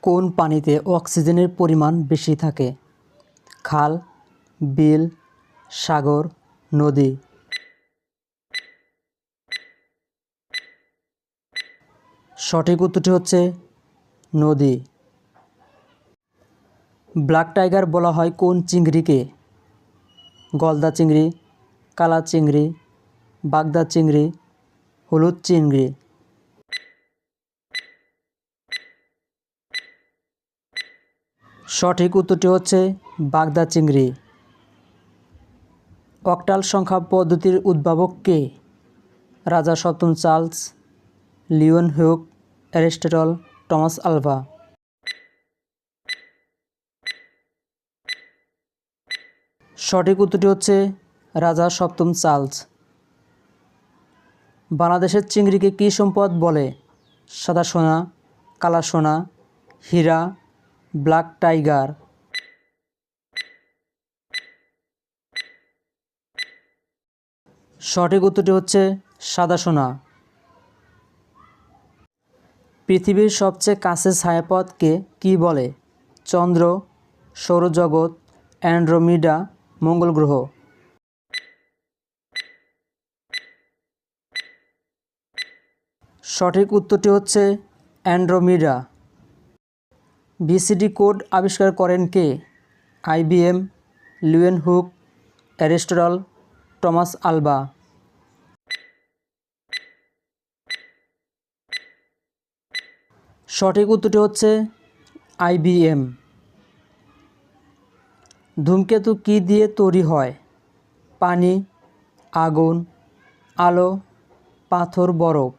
কোন পানিতে অক্সিজেনের পরিমাণ বেশি থাকে? খাল, বিল, সাগর, নদী? সঠিক উত্তরটি হচ্ছে নদী। ব্ল্যাক টাইগার বলা হয় কোন চিংড়িকে? গলদা চিংড়ি, কালা চিংড়ি, বাগদা চিংড়ি, হলুদ চিংড়ি? সঠিক উত্তরটি হচ্ছে বাগদা চিংড়ি। অক্টাল সংখ্যা পদ্ধতির উদ্ভাবক কে? রাজা সপ্তম Charles, Leon Hooke, Aristotle, Thomas Alva? সঠিক উত্তরটি হচ্ছে রাজা সপ্তম চার্লস। বাংলাদেশের চিংড়িকে কী সম্পদ বলে? সাদা সোনা, কালা সোনা, হীরা, ব্ল্যাক টাইগার? সঠিক উত্তরটি হচ্ছে সাদা সোনা। পৃথিবীর সবচেয়ে কাছের ছায়াপথকে কী বলে? চন্দ্র, সৌরজগৎ, অ্যান্ড্রোমিডা, মঙ্গল গ্রহ? সঠিক উত্তরটি হচ্ছে অ্যান্ড্রোমিডা। বিসিডি কোড আবিষ্কার করেন কে? IBM, Leeuwenhoek, Aristotle, Thomas Alva? সঠিক উত্তরটি হচ্ছে আইবিএম। ধূমকেতু কী দিয়ে তৈরি হয়? পানি, আগুন, আলো, পাথর, বরফ?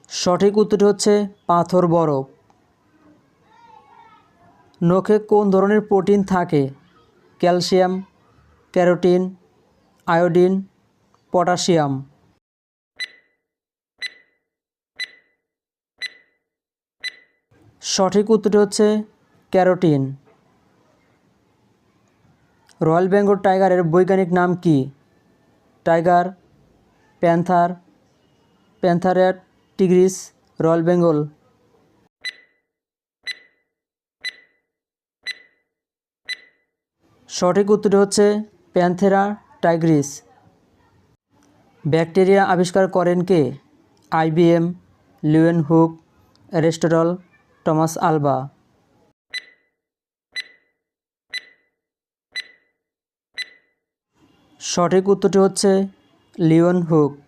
সঠিক উত্তরটি হচ্ছে পাথর, বরফ। নখে কোন ধরনের প্রোটিন থাকে? Calcium, carotene, iodine, potassium? সঠিক উত্তরটি হচ্ছে ক্যারোটিন। রয়্যাল বেঙ্গল টাইগারের বৈজ্ঞানিক নাম কি? টাইগার, প্যান্থার, প্যান্থারেট, টিগ্রিস, রয়্যাল বেঙ্গল? সঠিক উত্তরটি হচ্ছে প্যান্থেরা টাইগ্রিস। ব্যাকটেরিয়া আবিষ্কার করেন কে? IBM, Leeuwenhoek, Aristotle, Thomas Alva? সঠিক উত্তরটি হচ্ছে লিওয়েন হুক।